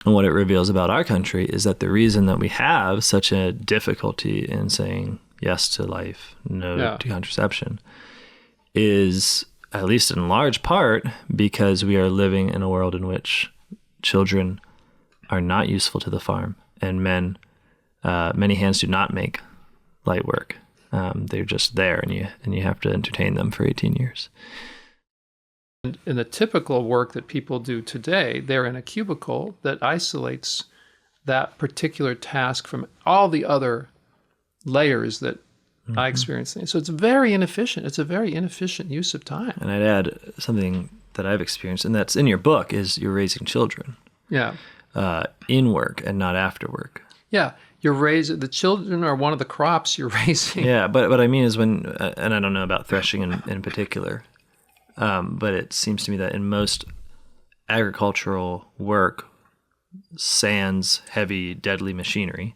And what it reveals about our country is that the reason that we have such a difficulty in saying yes to life, no to contraception, is at least in large part because we are living in a world in which children are not useful to the farm, and many hands do not make light work. They're just there, and you have to entertain them for 18 years. In the typical work that people do today, they're in a cubicle that isolates that particular task from all the other layers that I experience. So it's very inefficient. It's a very inefficient use of time. And I'd add something that I've experienced, and that's in your book, is you're raising children. Yeah. In work and not after work. Yeah. The children are one of the crops you're raising. Yeah, but what I mean is when, and I don't know about threshing in particular, but it seems to me that in most agricultural work, sans heavy, deadly machinery,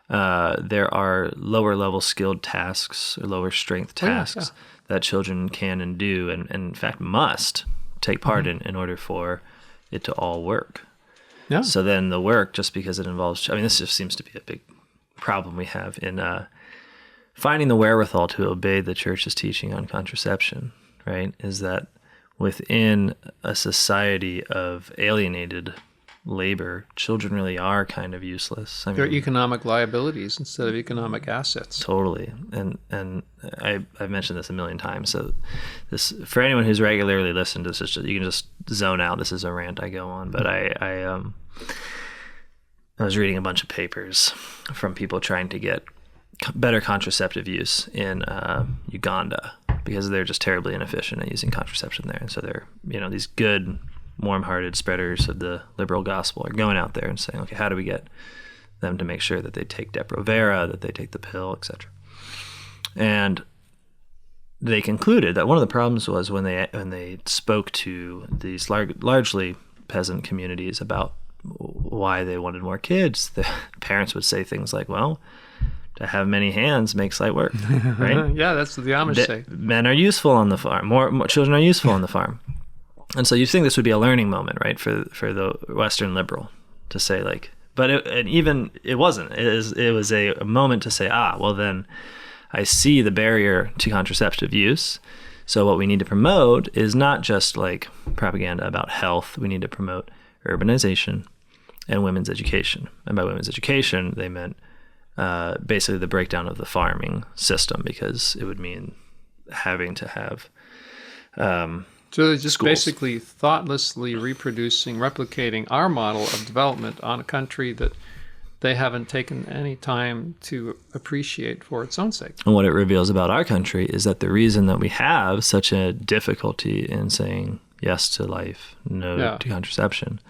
there are lower level skilled tasks or lower strength tasks that children can and do, and in fact must take part in order for it to all work. Yeah. So then the work, just because it involves, this just seems to be a big problem we have in finding the wherewithal to obey the church's teaching on contraception, right? Is that within a society of alienated labor, children really are kind of useless. They're economic liabilities instead of economic assets. Totally. And I've mentioned this a million times. So this, for anyone who's regularly listened to this, you can just zone out. This is a rant I go on, but I was reading a bunch of papers from people trying to get better contraceptive use in Uganda, because they're just terribly inefficient at using contraception there. And so they're, these good, warm-hearted spreaders of the liberal gospel are going out there and saying, okay, how do we get them to make sure that they take Depo-Provera, that they take the pill, etc. And they concluded that one of the problems was when they spoke to these largely peasant communities about why they wanted more kids, the parents would say things like, well, to have many hands makes light work, right? Yeah, that's what the Amish say. Men are useful on the farm. More children are useful on the farm. And so you think this would be a learning moment, right, for the Western liberal to say, like, but it wasn't. It was a moment to say, well, then I see the barrier to contraceptive use. So what we need to promote is not just like propaganda about health. We need to promote urbanization and women's education. And by women's education, they meant basically the breakdown of the farming system, because it would mean having to have so they're just schools. Basically thoughtlessly replicating our model of development on a country that they haven't taken any time to appreciate for its own sake. And what it reveals about our country is that the reason that we have such a difficulty in saying yes to life, no to contraception,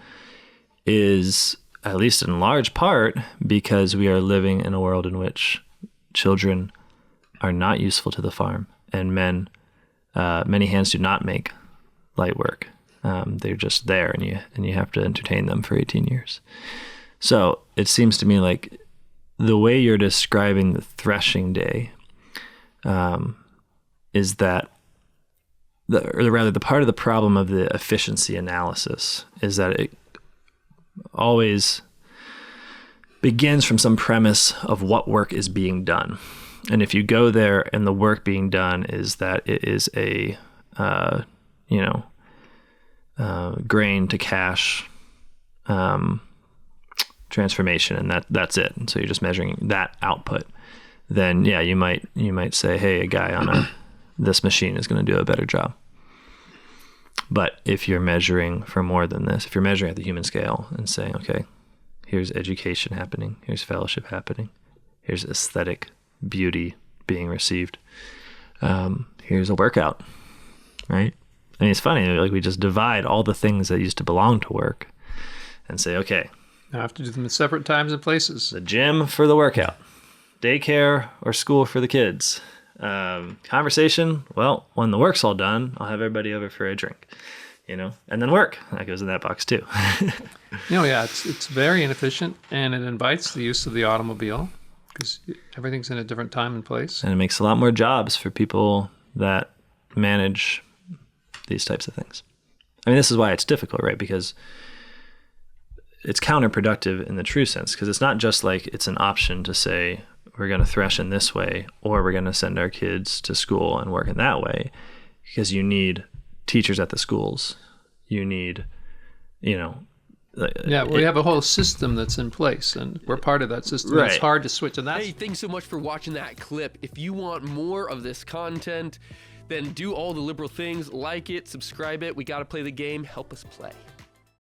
is at least in large part because we are living in a world in which children are not useful to the farm, and many hands do not make light work. They're just there, and you have to entertain them for 18 years. So it seems to me like the way you're describing the threshing day is that, the part of the problem of the efficiency analysis is that it always begins from some premise of what work is being done. And if you go there and the work being done is that it is a, grain to cash transformation, and that's it. And so you're just measuring that output. Then you might say, hey, a guy on this machine is going to do a better job. But if you're measuring for more than this, if you're measuring at the human scale and saying, okay, here's education happening, here's fellowship happening, here's aesthetic beauty being received, here's a workout, right? I mean, it's funny, like we just divide all the things that used to belong to work and say, okay, I have to do them at separate times and places. The gym for the workout, daycare or school for the kids. Conversation, well, when the work's all done, I'll have everybody over for a drink, and then work. That goes in that box too. It's very inefficient, and it invites the use of the automobile because everything's in a different time and place. And it makes a lot more jobs for people that manage these types of things. I mean, this is why it's difficult, right? Because it's counterproductive in the true sense, because it's not just like it's an option to say we're going to thresh in this way or we're going to send our kids to school and work in that way, because you need teachers at the schools. You need, we have a whole system that's in place, and we're part of that system. Right. It's hard to switch, and that's... Hey, thanks so much for watching that clip. If you want more of this content, then do all the liberal things, like it, subscribe it. We got to play the game. Help us play.